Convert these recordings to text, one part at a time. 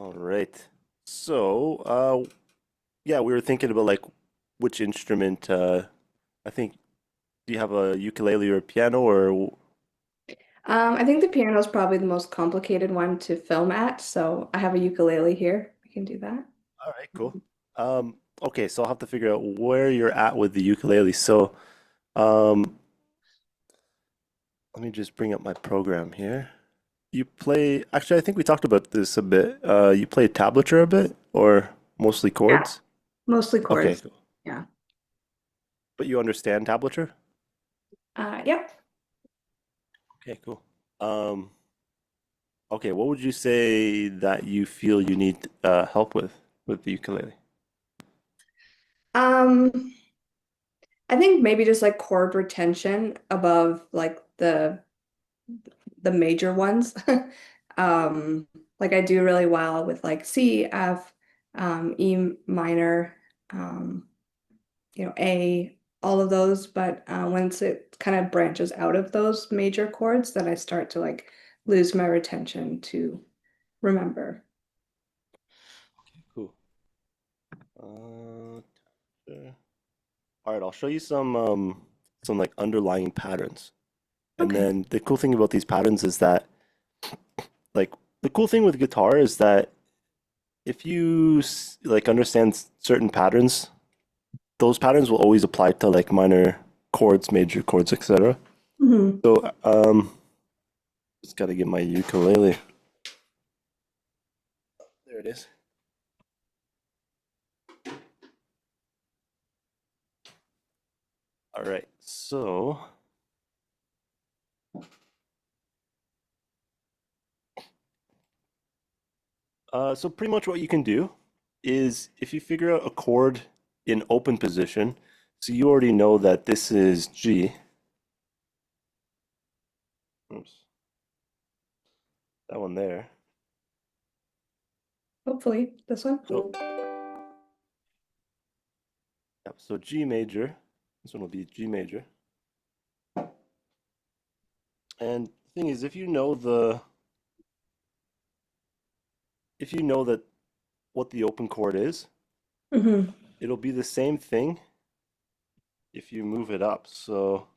All right. So, yeah, we were thinking about like which instrument. I think do you have a ukulele or a piano or? I think the piano is probably the most complicated one to film at, so I have a ukulele here. We can do that. All right, cool. Okay, so I'll have to figure out where you're at with the ukulele. So, um, let me just bring up my program here. You play, actually, I think we talked about this a bit. You play tablature a bit or mostly Yeah. chords? Mostly Okay, chords. cool. Yeah. But you understand tablature? Yep. Okay, cool. Um, Okay, what would you say that you feel you need help with the ukulele? Um, I think maybe just like chord retention above like the major ones. Um, like I do really well with like C, F, E minor, um, A, all of those. But once it kind of branches out of those major chords, then I start to like lose my retention to remember. Cool. Sure. All right, I'll show you some like underlying patterns. And Okay. then the cool thing about these patterns is that like the cool thing with guitar is that if you like understand certain patterns, those patterns will always apply to like minor chords, major chords, etc. Hmm. So just gotta get my ukulele. There it is. All right, so pretty much what you can do is if you figure out a chord in open position, so you already know that this is G. Oops, that one there. Hopefully this one. So, yep, so G major. This one will be G major. And the thing is, if you know that what the open chord is, Hmm. it'll be the same thing if you move it up. So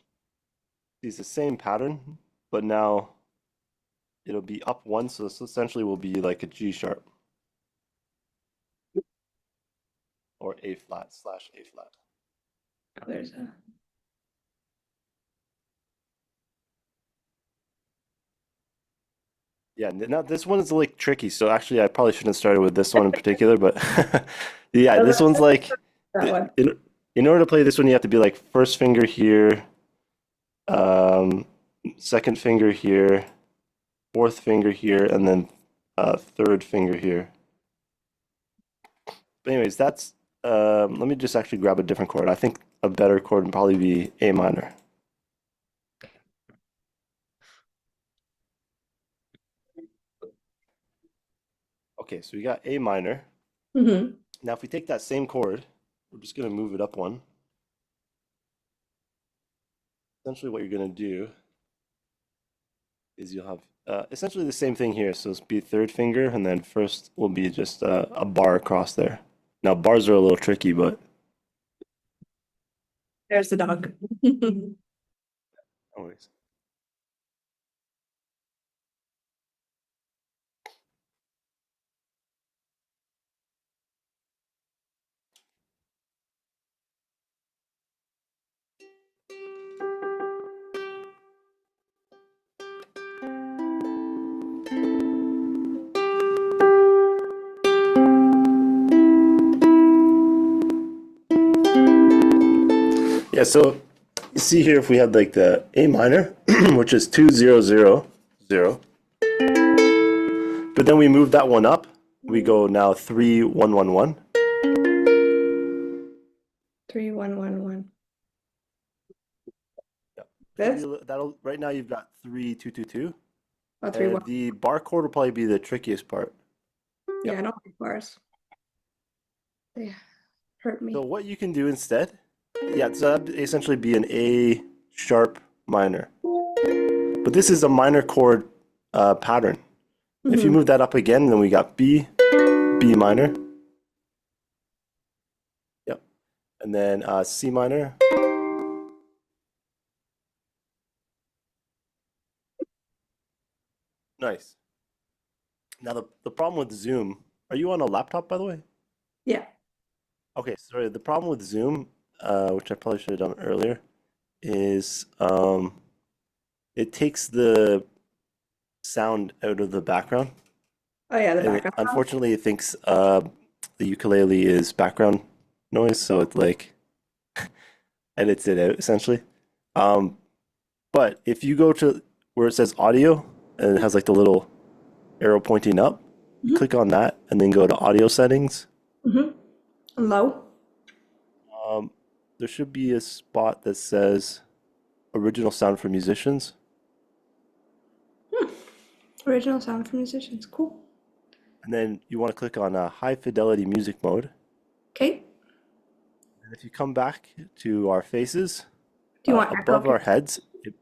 it's the same pattern, but now it'll be up one, so this essentially will be like a G sharp or A flat slash A flat. Oh, there's a. Yeah, now this one is like tricky. So actually, I probably shouldn't have started with this one in particular, but yeah, Oh, this one's like that one. in order to play this one, you have to be like first finger here, um, second finger here, fourth finger here, and then third finger here. But anyways, that's let me just actually grab a different chord. I think a better chord would probably be A minor. Okay, so we got A minor. Hmm. Now, if we take that same chord, we're just gonna move it up one. Essentially, what you're gonna do is you'll have essentially the same thing here. So it's be third finger, and then first will be just a bar across there. Now bars are a little tricky, but There's the dog. always. Yeah, so you see here if we had like the A minor, which is 2 0 0 0, but then we move that one up. We go now 3 1 1 1. 3 1 1 1. Yeah. Should be This? that'll right now you've got 3 2 2 2. Oh, 3 1. The bar chord will probably be the trickiest part. Yeah, Yep. I don't like bars. They hurt So me. what you can do instead, yeah, so that'd essentially be an A sharp minor. But this is a minor chord pattern. If you Hmm. move that up again, then we got B, B minor. Yep. And then C minor. Nice. Now the problem with Zoom, are you on a laptop by the way? Yeah. Okay, sorry. The problem with Zoom, which I probably should have done earlier, is it takes the sound out of the background, Oh yeah, the and it, background sound. unfortunately, it thinks the ukulele is background noise, so it like edits it out essentially. Um, but if you go to where it says audio and it has like the little arrow pointing up, you Mm-hmm. click on that and then go to audio settings. Mm-hmm. Low. Um, there should be a spot that says original sound for musicians. Hmm. Original sound for musicians. Cool. And then you want to click on high fidelity music mode. Okay. And if you come back to our faces, Do you want echo? above our heads,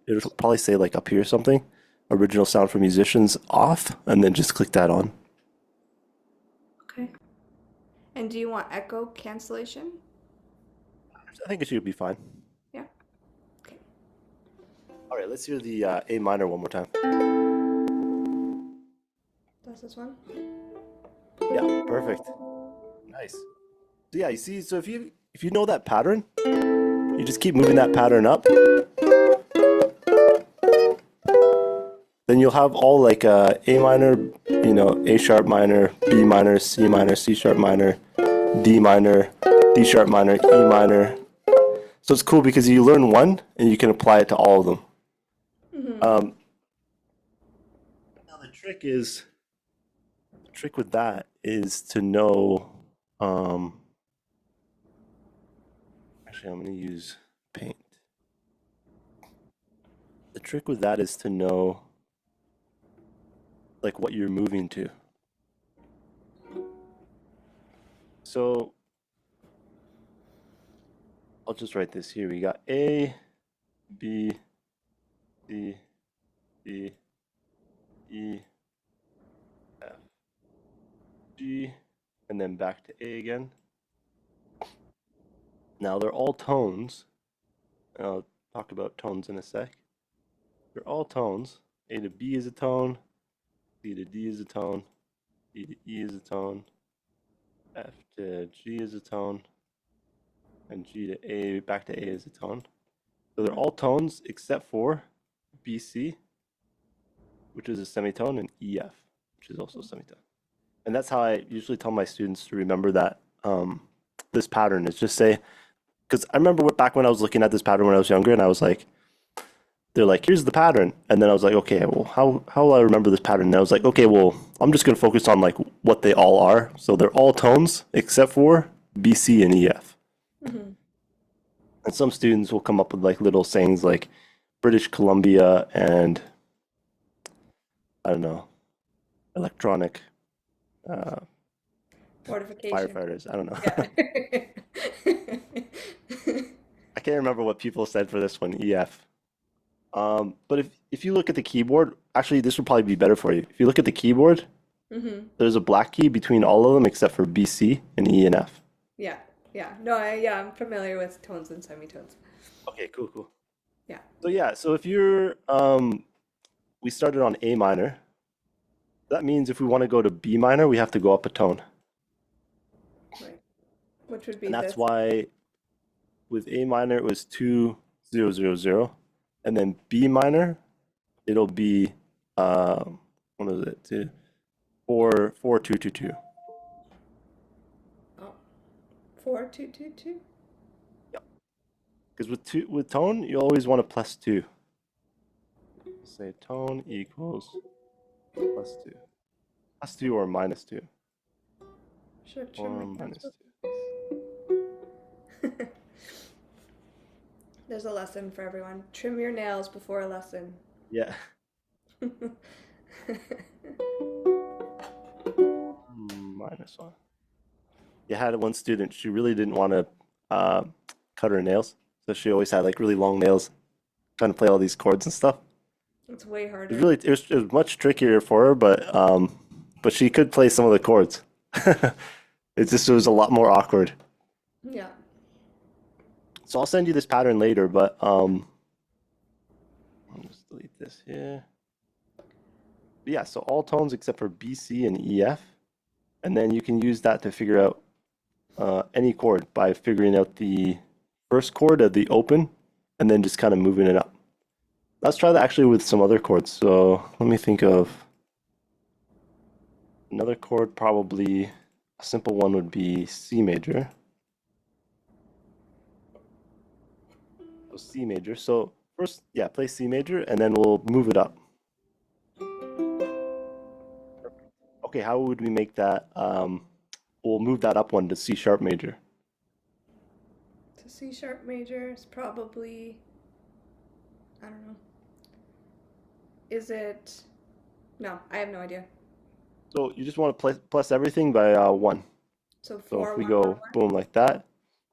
it'll probably say like up here something, original sound for musicians off, and then just click that on. Okay. And do you want echo cancellation? I think it should be fine. Yeah. Okay. All right, let's hear the A minor one more time. That's this one. Yeah, perfect. Nice. So yeah, you see, so if you know that pattern, you just keep moving that pattern up, then you'll have all like A minor, A sharp minor, B minor, C minor, C sharp minor, D minor, D sharp minor, E minor. So it's cool because you learn one and you can apply it to all of them. Mm-hmm. Now the trick with that is to know. Um, actually, I'm going to use Paint. The trick with that is to know like what you're moving to. So I'll just write this here. We got A, B, C, D, E, F, G, and then back to A again. Now they're all tones. I'll talk about tones in a sec. They're all tones. A to B is a tone, C to D is a tone, D to E is a tone, F to G is a tone, and G to A back to A is a tone. So they're all tones except for BC, which is a semitone, and EF, which is also a semitone. And that's how I usually tell my students to remember that this pattern is just say, because I remember back when I was looking at this pattern when I was younger, and I was like, they're like, here's the pattern, and then I was like, okay, well, how will I remember this pattern? And I was like, okay, well, I'm just gonna focus on like what they all are. So they're all tones except for BC and EF. Mm-hmm. And some students will come up with like little sayings like British Columbia and I don't know, electronic uh, Mortification. firefighters. I don't know. Yeah. I can't remember what people said for this one, EF. But if you look at the keyboard, actually, this would probably be better for you. If you look at the keyboard, Mm-hmm. there's a black key between all of them except for BC and E and F. Yeah. Yeah. No, yeah, I'm familiar with tones and semitones. Okay, cool, cool. Yeah. So yeah, so if you're, we started on A minor. That means if we want to go to B minor, we have to go up a tone. Right. Which would be And that's this. why with A minor it was 2 0 0 0, and then B minor it'll be what is it? 4 4 2 2 2. Oh, 4 2 2 2. Yep. Because with tone you always want a +2. Say tone equals +2, +2 or -2, Should have or trimmed my pencil. -2. There's a lesson for everyone. Trim your nails before a lesson. Yeah. -1. You had one student, she really didn't want to cut her nails. So she always had like really long nails trying to play all these chords and stuff. It's way It was harder. really, it was much trickier for her, but she could play some of the chords. It was a lot more awkward. Yeah. So I'll send you this pattern later, but I'll just delete this here. But yeah, so all tones except for B, C, and E, F, and then you can use that to figure out any chord by figuring out the first chord of the open, and then just kind of moving it up. Let's try that actually with some other chords. So let me think of another chord. Probably a simple one would be C major. So C major. So first, yeah, play C major, and then we'll move it up. Okay, how would we make that? We'll move that up one to C sharp major. So C sharp major is probably, I don't know. Is it? No, I have no idea. So you just want to plus everything by one. So So if four, we one, one, go boom like that,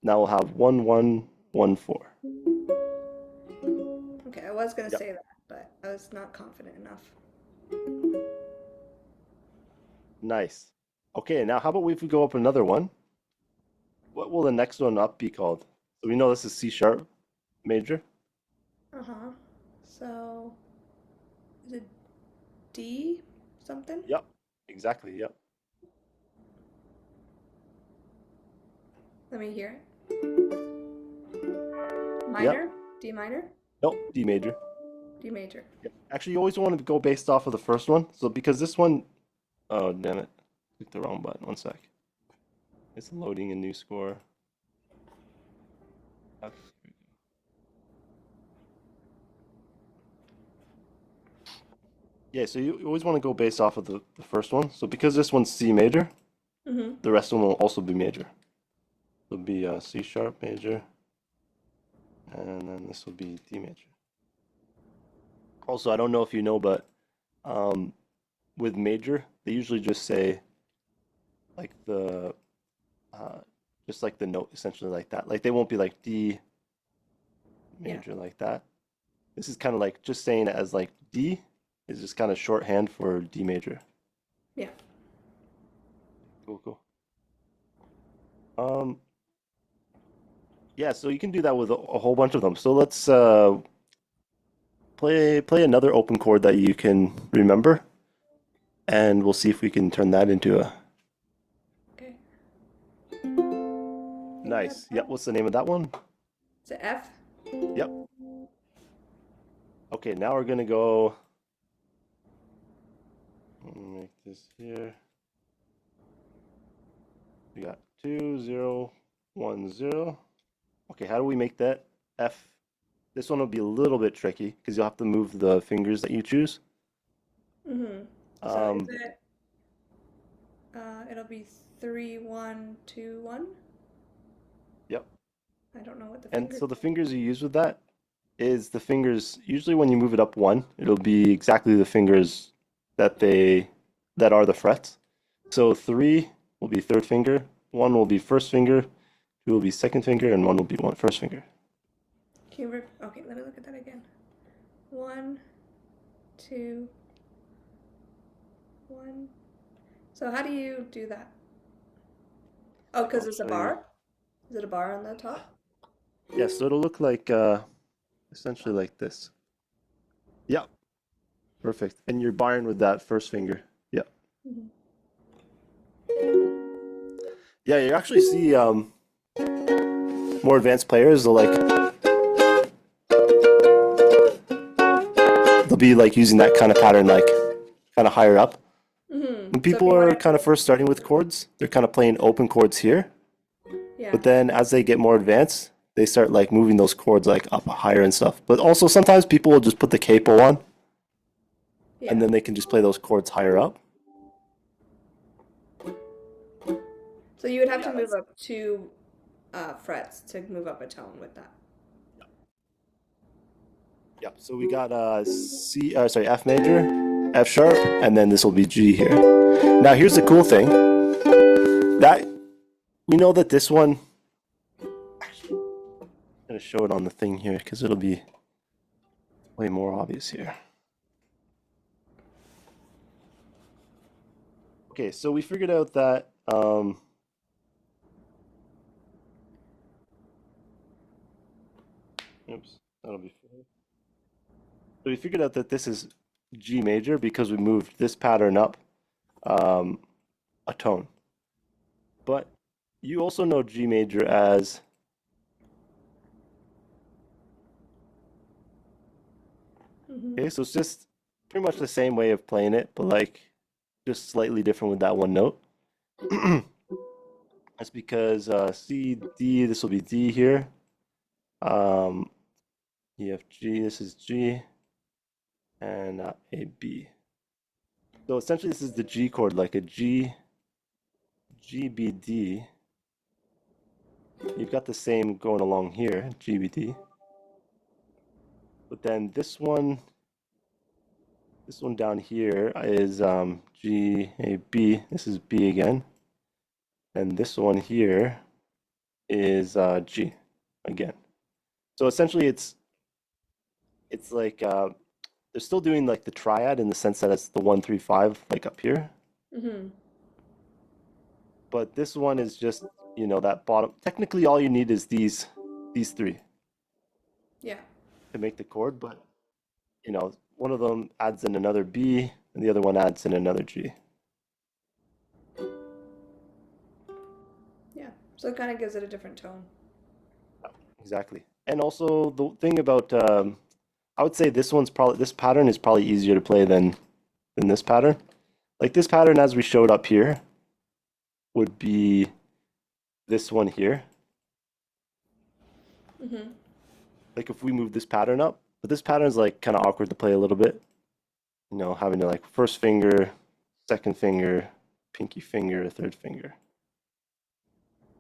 now we'll have 1 1 1 4. one. Okay, I was gonna Yep, say that, but I was not confident enough. nice. Okay, now how about if we go up another one? What will the next one up be called? So we know this is C sharp major. Uh-huh. So is it D something? Yep, exactly. Yep, Let me hear it. yep. Minor? D minor? Nope, D major. D major. Yep. Actually, you always want to go based off of the first one. So because this one, oh damn it, clicked the wrong button. One sec. It's loading a new score. Okay. Yeah, so you always want to go based off of the first one. So because this one's C major, Mm-hmm. the rest of them will also be major. It'll be C sharp major, and then this will be D major. Also, I don't know if you know, but um, with major, they usually just say like uh, just like the note, essentially like that. Like they won't be like D Yeah. major like that. This is kind of like just saying it as like D is just kind of shorthand for D major. Yeah. Cool, cool. Um, yeah, so you can do that with a whole bunch of them. So let's play another open chord that you can remember, and we'll see if we can turn that into a Okay. nice. Yep, what's the name of that one? Is it F? Yep. Okay, now we're gonna go. Let me make this here. We got 2 0 1 0. Okay, how do we make that F? This one will be a little bit tricky because you'll have to move the fingers that you choose. Mm-hmm. So is Um, it it'll be 3 1 2 1? yep. I don't know what the And fingers so the are. fingers you use with that is the fingers, usually when you move it up one, it'll be exactly the fingers that are the frets. So three will be third finger, one will be first finger, two will be second finger, and one will be one first finger. Can you okay, let me look at that again. 1 2 1. So how do you do that? Oh, because I'll it's a show you. bar? Is it a bar on the top? Yeah, so it'll look like essentially like this. Yeah, perfect. And you're barring with that first finger. Yeah. Mhm. Yeah, you actually see more advanced players, they'll be like using that kind of pattern like kind of higher up. Mm-hmm. When So if people you are wanted kind of first starting with chords, they're kind of playing open chords here. yeah. But then as they get more advanced, they start like moving those chords like up higher and stuff. But also sometimes people will just put the capo on and Yeah. then they can just play those chords higher up. So you would have to Yeah, move that's up 2 frets to move up a tone with that. yep. So we got F major, F sharp, and then this will be G here. Now here's the cool thing that we know that this one. Actually, I'm gonna show it on the thing here because it'll be way more obvious here. Okay, so we figured out that oops, that'll be fine. So we figured out that this is G major because we moved this pattern up um, a tone. But you also know G major as, Hmm. okay, so it's just pretty much the same way of playing it, but like just slightly different with that one note. That's because C, D, this will be D here. Um, E, F, G, this is G, and A, B. So essentially this is the G chord, like a G, G, B, D. You've got the same going along here, G, B, D. But then this one down here is G, A, B. This is B again. And this one here is G again. So essentially it's like they're still doing like the triad in the sense that it's the 1 3 5 like up here, Hmm. but this one is just that bottom. Technically, all you need is these three Yeah. to make the chord, but one of them adds in another B and the other one adds in another G. Yeah. So it kind of gives it a different tone. Exactly. And also the thing about I would say this pattern is probably easier to play than this pattern. Like this pattern as we showed up here would be this one here. Hmm. Like if we move this pattern up, but this pattern is like kind of awkward to play a little bit. Having to like first finger, second finger, pinky finger, third finger.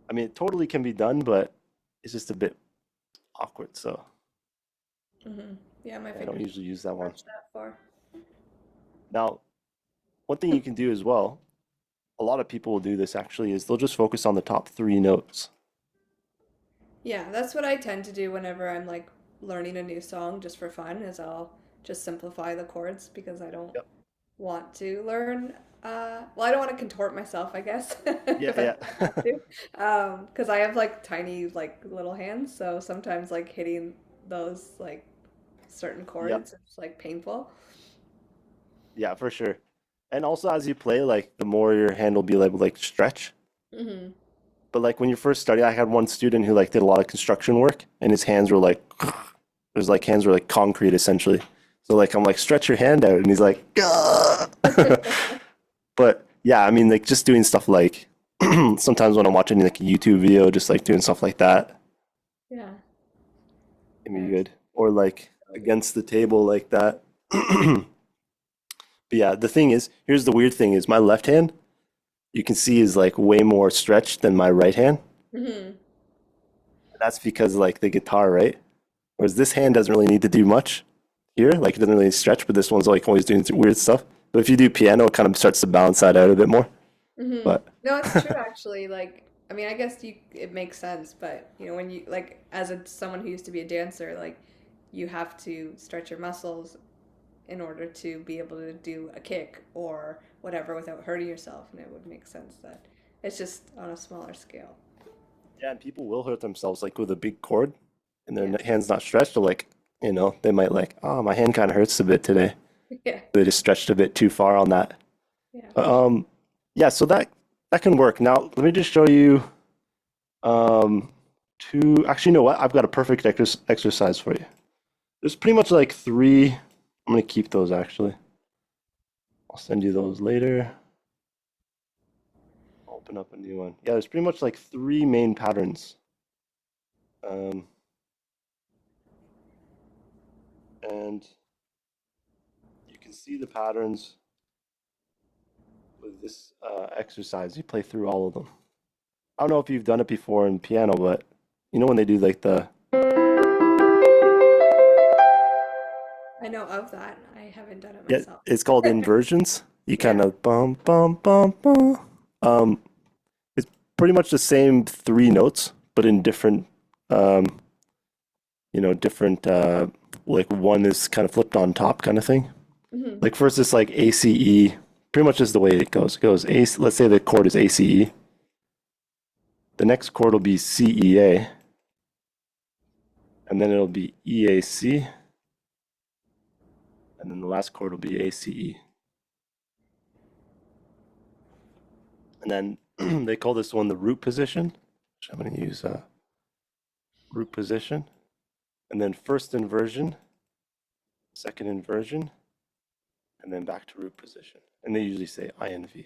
I mean, it totally can be done, but it's just a bit awkward. So Hmm. Yeah, my I don't fingers usually use that one. stretch that far. Now, one thing you can do as well, a lot of people will do this actually, is they'll just focus on the top three notes. Yeah, that's what I tend to do whenever I'm like learning a new song just for fun, is I'll just simplify the chords because I don't Yep. want to learn well, I don't want to contort myself, I guess, Yeah, if I don't yeah. have to. Because I have like tiny like little hands, so sometimes like hitting those like certain Yep. chords it's like painful. Yeah, for sure. And also as you play, like the more your hand will be able to like stretch. Hmm. But like when you first started, I had one student who like did a lot of construction work and his hands were like his like hands were like concrete essentially. So like I'm like stretch your hand out and he's like "Gah!" But yeah, I mean like just doing stuff like sometimes when I'm watching like a YouTube video, just like doing stuff like that Yeah. can Yeah, be it's good. Or like really against the table like that. But yeah, the thing is, here's the weird thing is my left hand, you can see is like way more stretched than my right hand. good. Hmm. That's because like the guitar, right? Whereas this hand doesn't really need to do much here, like it doesn't really stretch, but this one's like always doing weird stuff. But if you do piano, it kind of starts to balance that out a bit more. Hmm. But No, it's true actually. Like, I mean, I guess you it makes sense, but when you like as a someone who used to be a dancer, like you have to stretch your muscles in order to be able to do a kick or whatever without hurting yourself, and it would make sense that it's just on a smaller scale. yeah, and people will hurt themselves like with a big chord and their Yeah. hands not stretched. Or like, they might like, oh, my hand kind of hurts a bit today. Yeah. They just stretched a bit too far on that. Yeah, for sure. Um, yeah, so that can work. Now, let me just show you two. Actually, you know what? I've got a perfect exercise for you. There's pretty much like three. I'm gonna keep those actually. I'll send you those later. I'll open up a new one. Yeah, there's pretty much like three main patterns. Um, and you can see the patterns with this exercise. You play through all of them. I don't know if you've done it before in piano, but when they do like the I know of that. I haven't done it yeah, myself. it's called inversions. You kind Yeah. of bum bum bum bum. Um, it's pretty much the same three notes, but in different um, different like one is kind of flipped on top kind of thing. Hmm. Like first it's like A C E, pretty much is the way it goes. It goes A. Let's say the chord is ACE. The next chord will be CEA, and then it'll be EAC, and then the last chord will be ACE. And then they call this one the root position, which I'm going to use root position. And then first inversion, second inversion, and then back to root position. And they usually say INV.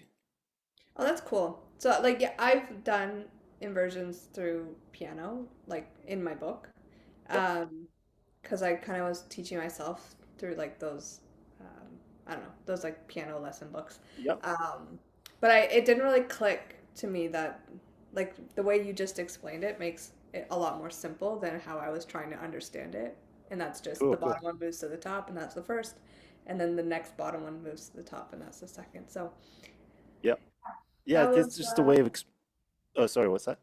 Oh, that's cool. So, like, yeah, I've done inversions through piano, like in my book, Yep. um, because I kind of was teaching myself through like those, I don't know, those like piano lesson books. Yep. But it didn't really click to me that, like, the way you just explained it makes it a lot more simple than how I was trying to understand it. And that's just Cool, the cool. bottom one moves to the top, and that's the first, and then the next bottom one moves to the top, and that's the second. So Yep. Yeah, that it's was just a way of. Oh, sorry, what's that?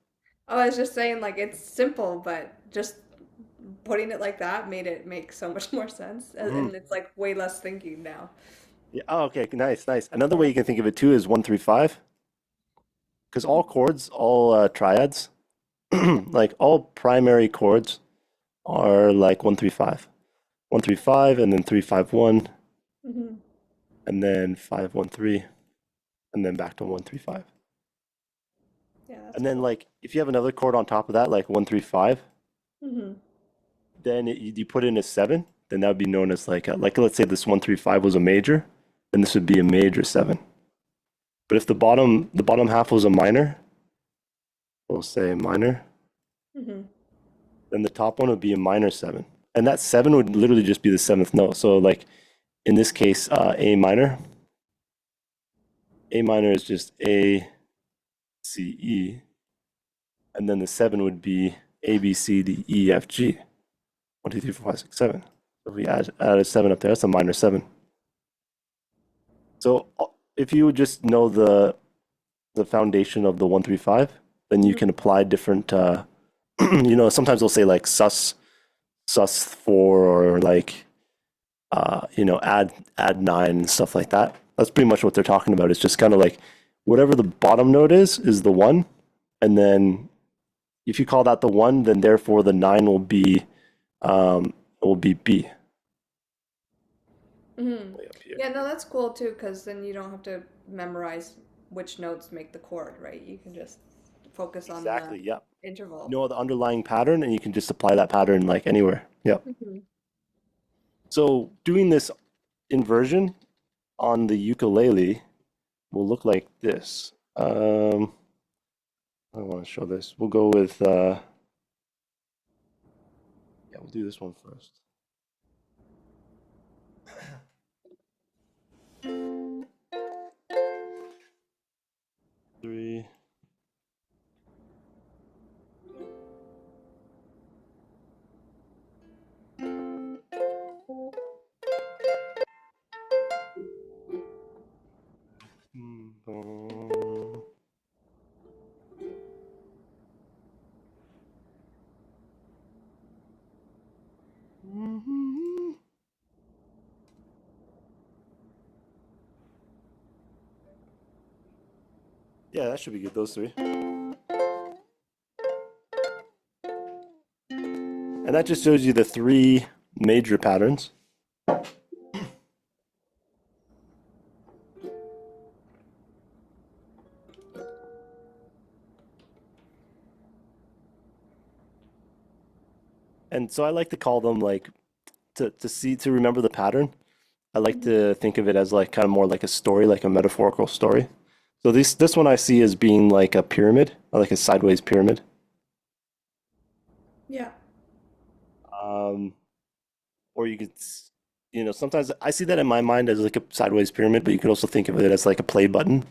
I was just saying, like, it's simple, but just putting it like that made it make so much more sense. Mm. And it's like way less thinking now. Yeah. Oh, okay. Nice, nice. Another way you can think of it too is 135, because all chords, all triads, like all primary chords are like 135. 135 and then 351 Hmm. and then 513 and then back to 135. Yeah, that's And then cool. like if you have another chord on top of that, like 135, Hmm. then you put in a seven, then that would be known as like let's say this 135 was a major, then this would be a major seven. But if the bottom half was a minor, we'll say minor, Hmm. then the top one would be a minor seven. And that seven would literally just be the seventh note. So like in this case, A minor. A minor is just A, C, E. And then the seven would be A, B, C, D, E, F, G. 1, 2, 3, 4, 5, 6, 7. So if we add a seven up there, that's a minor seven. So if you just know the foundation of the 135, then you Hmm. can apply different sometimes they'll say like sus 4 or like add 9 and stuff like that. That's pretty much what they're talking about. It's just kind of like whatever the bottom note is the one, and then if you call that the one, then therefore the 9 will be B Hmm. way up here. Yeah, no, that's cool too, because then you don't have to memorize which notes make the chord, right? You can just focus on the Exactly. Yep. You interval. know the underlying pattern, and you can just apply that pattern like anywhere. Yep. Hmm. So doing this inversion on the ukulele will look like this. I want to show this. We'll go with yeah, we'll do this one first. 3. Yeah, that should be good. Those three, and that just shows you the three major patterns. And so I like to call them like to remember the pattern. I like to think of it as like kind of more like a story, like a metaphorical story. So this one I see as being like a pyramid, or like a sideways pyramid. Yeah. Um, or you could, sometimes I see that in my mind as like a sideways pyramid, but you could also think of it as like a play button,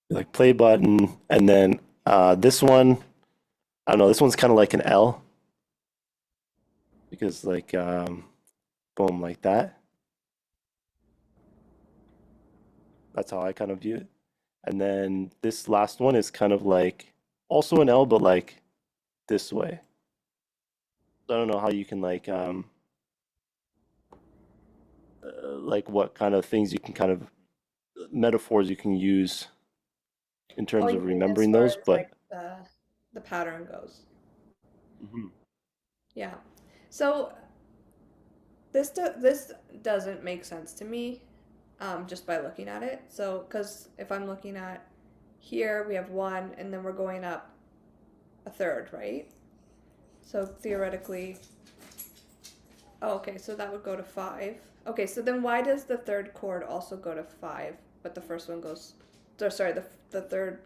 like play button, and then this one, I don't know, this one's kind of like an L because like boom, like that. That's how I kind of view it. And then this last one is kind of like also an L, but like this way. So I don't know how you can like what kind of things you can kind of metaphors you can use in Oh, terms you of mean as remembering far those, as but like the pattern goes. Mhm. Yeah. So this doesn't make sense to me, just by looking at it. So, because if I'm looking at here, we have one, and then we're going up a third, right? So theoretically, oh, okay, so that would go to five. Okay, so then why does the third chord also go to five, but the first one goes, or sorry, the third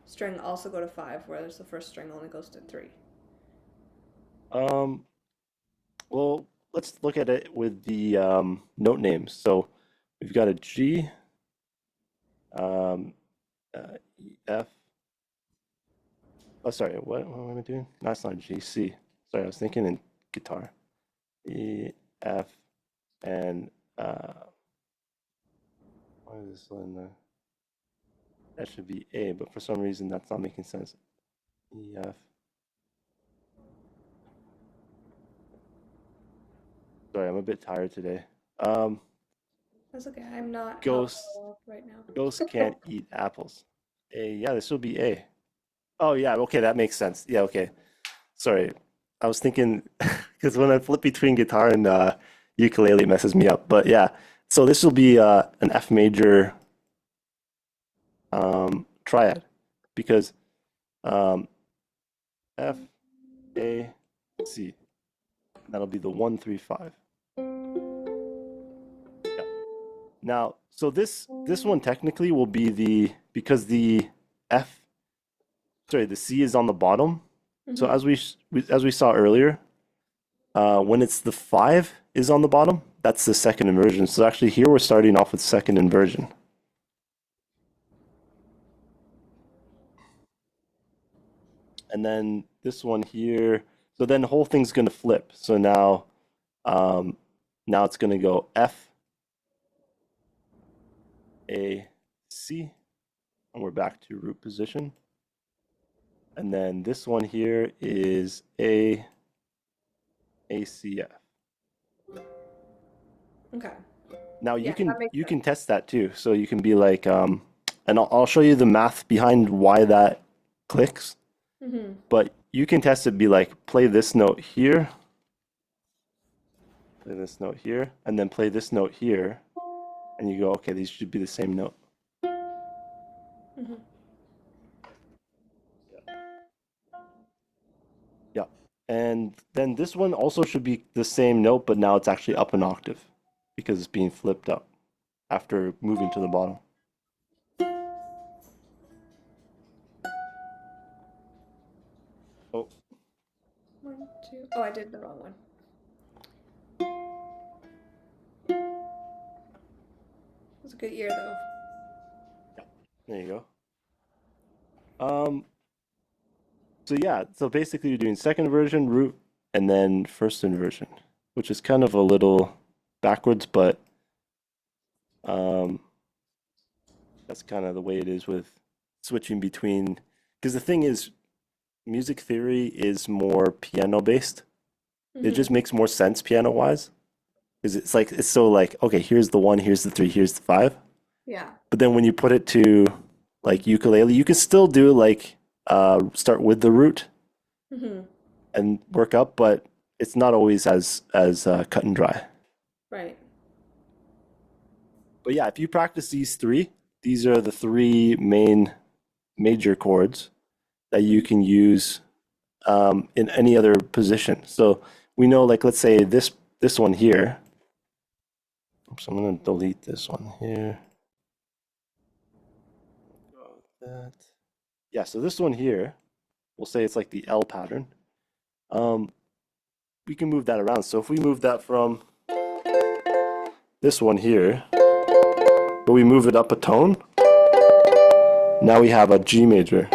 string also go to five, whereas the first string only goes to three? um, well, let's look at it with the note names. So we've got a G, um, E, F. Oh, sorry, what am I doing? No, it's not G, C. Sorry, I was thinking in guitar. E, F, and what is this one? That should be A, but for some reason that's not making sense. E, F. Sorry, I'm a bit tired today. Um, That's okay. I'm not ghosts, helpful right ghosts now. can't eat apples. A, yeah, this will be A. Oh, yeah, okay, that makes sense. Yeah, okay. Sorry, I was thinking because when I flip between guitar and ukulele, it messes me up. But yeah, so this will be an F major triad because um, F, A, C. That'll be the 1, 3, 5. Yeah. Now, so this one technically will be the because the F, sorry, the C is on the bottom. So Hmm. as we saw earlier, when it's the 5 is on the bottom, that's the second inversion. So actually here we're starting off with second inversion. And then this one here, so then the whole thing's going to flip. So um, now it's going to go F, A, C, and we're back to root position. And then this one here is A, A, C, F. Okay. Now Yeah, that makes you sense. can test that too. So you can be like, and I'll show you the math behind why that clicks. Hmm. But you can test it, be like, play this note here, play this note here, and then play this note here, and you go, okay, these should be the same note. Hmm. Yeah. And then this one also should be the same note, but now it's actually up an octave because it's being flipped up after moving to the bottom. Oh, One, two. Oh, I did the wrong one. It was a good year though. yeah. There you go. So yeah, so basically you're doing second inversion, root, and then first inversion, which is kind of a little backwards, but um, that's kind of the way it is with switching between. Because the thing is, music theory is more piano based. It Hmm. just makes more sense piano wise. Because it's like it's so like, okay, here's the 1, here's the 3, here's the 5. Yeah. But then when you put it to like ukulele, you can still do like start with the root Hmm. and work up, but it's not always as cut and dry. Right. But yeah, if you practice these three, these are the three main major chords that you Hmm. can use in any other position. So we know, like, let's say this one here. So I'm gonna delete this one here. Go with that. Yeah, so this one here, we'll say it's like the L pattern. Um, we can move that around. So if we move that from this one here, but we move it up a tone, now we have a G major.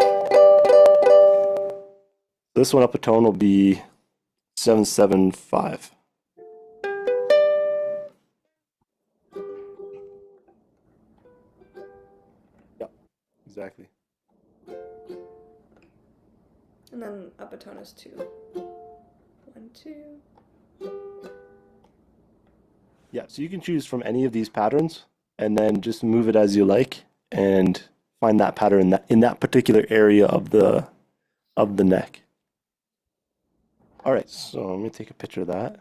This one up a tone will be 7, 7, 5. Yeah, exactly. And then up a tone is two. One, two. Yeah, so you can choose from any of these patterns. and then just move it as you like and find that pattern in that particular area of the neck. All right, so let me take a picture of that.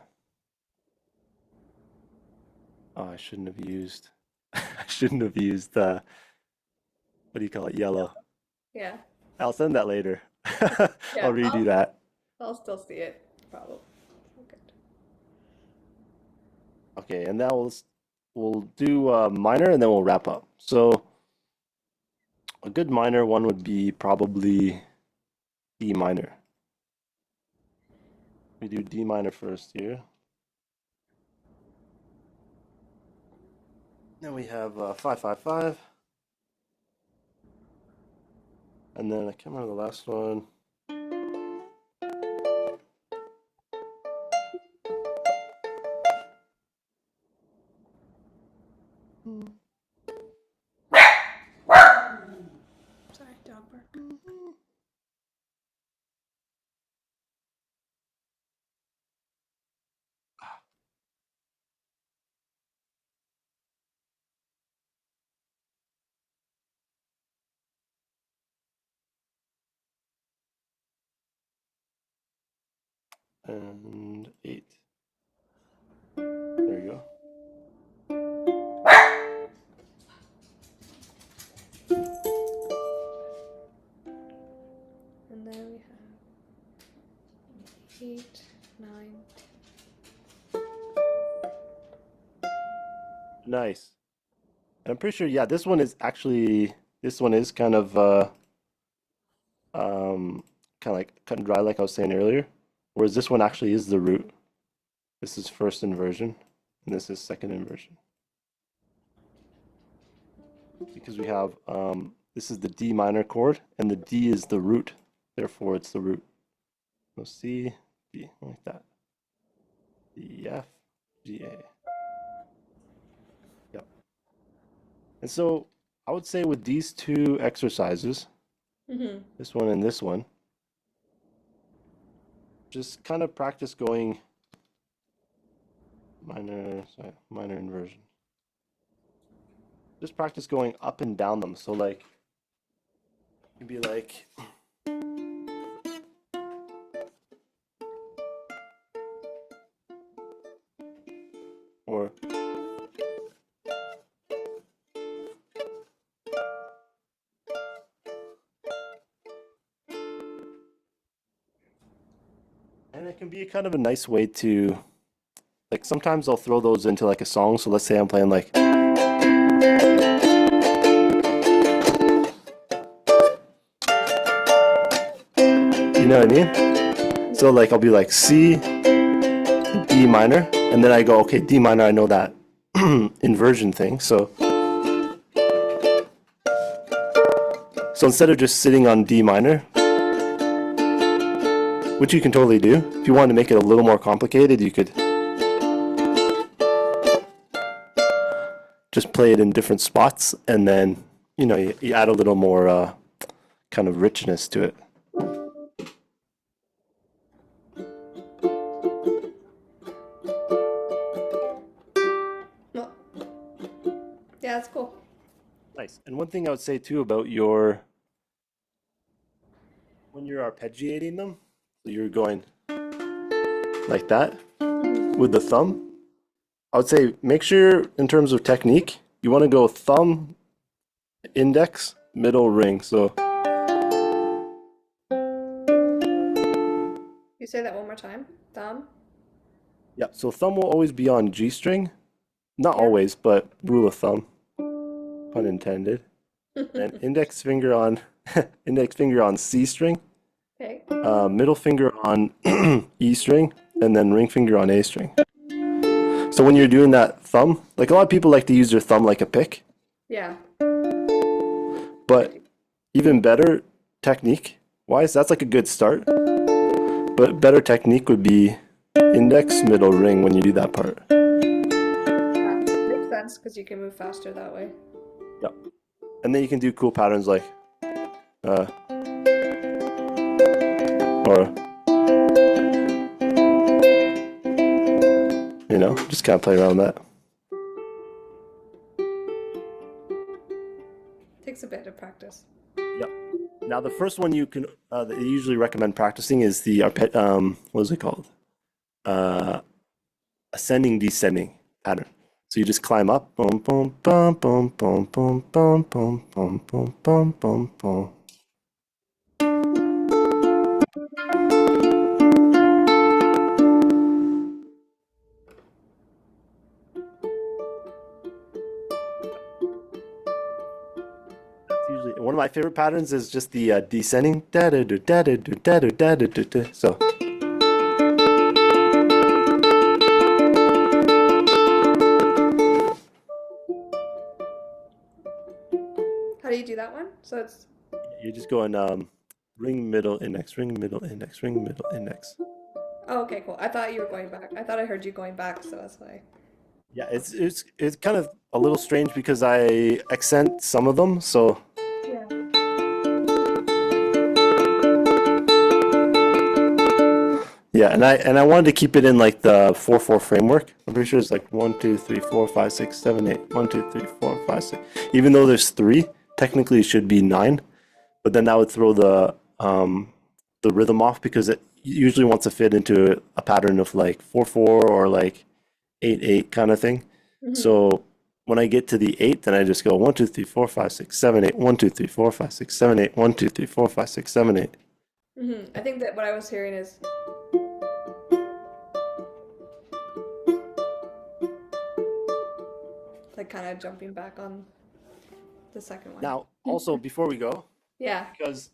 Oh, I shouldn't have used I shouldn't have used what do you call it? Yellow. Yeah. I'll send that later. Yeah, I'll redo that. I'll still see it, probably. Okay. Okay, and now we'll do minor and then we'll wrap up. So a good minor one would be probably D minor. We do D minor first here. Then we have 555. And then I can't remember the last one. Sorry, dog bark. And 8. There you go. And then we have 8, 9. Nice. And I'm pretty sure, yeah, this one is kind of kind of like cut and dry like I was saying earlier. Whereas this one actually is the root. This is first inversion, and this is second inversion. Because we have this is the D minor chord, and the D is the root. Therefore, it's the root. So C, D, like that. D, F, G, A. Yep. And so I would say with these two exercises, this one and this one, just kind of practice going minor inversion. Just practice going up and down them. So like, you'd be like, or and it can be kind of a nice way to, like sometimes I'll throw those into like a song. So let's say I'm playing like, you know what I mean? So like I'll be like C, D minor, and then I go, okay, D minor, I know that inversion thing. So instead of just sitting on D minor, which you can totally do, if you want to make it a little more complicated, you could just play it in different spots, and then you add a little more kind of richness to it. Well, yeah, that's cool. Nice. And one thing I would say too about when you're arpeggiating them, so you're going like that with the thumb, I would say make sure in terms of technique, you want to go thumb, index, middle, ring. So You say that one more time. Thumb. yeah, so thumb will always be on G string. Not Yeah. always, but rule of thumb, pun intended. And index finger on C string, Okay. middle finger on E string, and then ring finger on A string. So when you're doing that thumb, like a lot of people like to use their thumb like a pick, Yeah. but even better technique wise, that's like a good start. But better technique would be index, middle, ring when you do that part. Makes sense because you can move faster that way. Yep. And then you can do cool patterns like or just kind of play around with that. bit of practice. Yep. Now the first one you can that they usually recommend practicing is the what is it called? Uh, Ascending descending pattern. So you just climb up, boom, boom, boom, boom, boom, boom, boom, boom, boom, boom, boom, boom, boom. That's usually one of my favorite patterns is just the descending. Da da da da da da da da da da. So How do you do that one? So it's you're just going ring middle index, ring middle index, ring middle index. oh, okay, cool. I thought you were going back. I thought I heard you going back, so that's why. Yeah, it's kind of a little strange because I accent some of them. So Yeah. yeah, and I wanted to keep it in like the 4/4 framework. I'm pretty sure it's like 1, 2, 3, 4, 5, 6, 7, 8. 1, 2, 3, 4, 5, 6. Even though there's three, technically it should be nine. But then that would throw the rhythm off because it usually wants to fit into a pattern of like 4/4 or like 8/8 kind of thing. Hmm. So when I get to the eight, then I just go 1, 2, 3, 4, 5, 6, 7, 8. 1, 2, 3, 4, 5, 6, 7, 8. 1, 2, 3, 4, 5, 6, 7, 8. I think that what I was hearing is like kind of jumping back on the second one. Now, also before we go, Yeah. because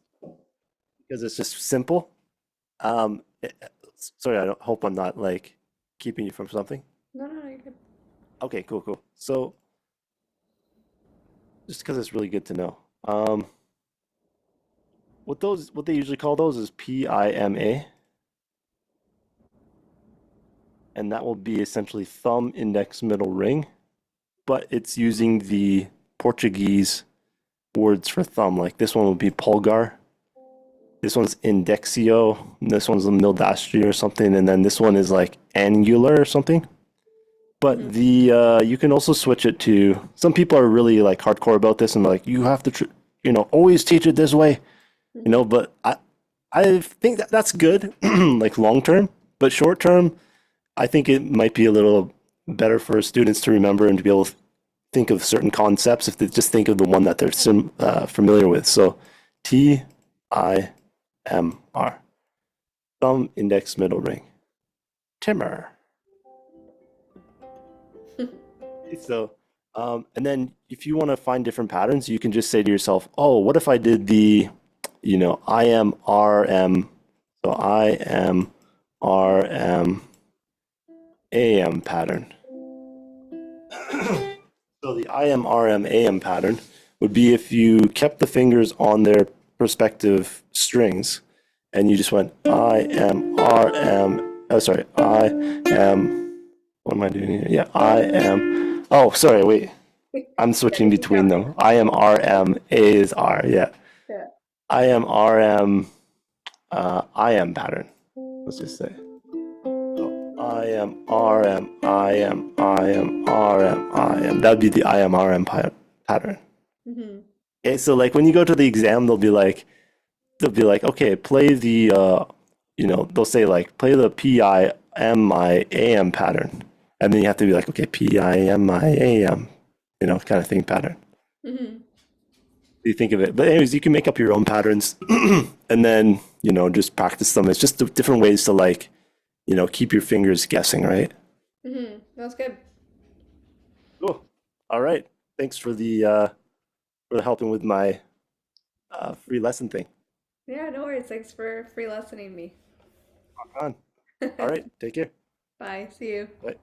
it's just simple. Um, sorry, I don't, hope I'm not like keeping you from something. No, no, no, you're good. Okay, cool, cool. So just because it's really good to know. What they usually call those is PIMA, and that will be essentially thumb, index, middle ring, but it's using the Portuguese words for thumb. Like this one would be pulgar, this one's indexio, and this one's a mildastri or something, and then this one is like angular or something. Hmm. But the you can also switch it to. Some people are really like hardcore about this and like you have to, always teach it this way, Hmm. But I think that that's good, like long term. But short term, I think it might be a little better for students to remember and to be able to think of certain concepts if they just think of the one that they're familiar with. So TIMR, thumb, index, middle ring, Timmer. So, and then if you want to find different patterns, you can just say to yourself, oh, what if I did the, I am RM, so I am RM AM pattern. So the I am RM AM pattern would be if you kept the fingers on their respective strings and you just went I am RM, oh, sorry, I am, what am I doing here? Yeah, I am, oh, sorry, wait. I'm Yeah, switching you can between count them. I am RM, A is R. Yeah. it. I am RM, I am pattern. Let's just say. So I am RM, I am, I am RM, I am. That'd be the I am RM pattern. Hmm. Okay, so like when you go to the exam, they'll be like, okay, play the, they'll say like, play the PIMI AM pattern. And then you have to be like, okay, PIMI AM, kind of thing pattern. Hmm. You think of it. But anyways, you can make up your own patterns and then, just practice them. It's just different ways to like, keep your fingers guessing, right? That's good. Cool. All right. Thanks for helping with my free lesson thing. Yeah, no worries. Thanks for free lessoning me. Rock on. All right. Take care. Bye. See you. Bye.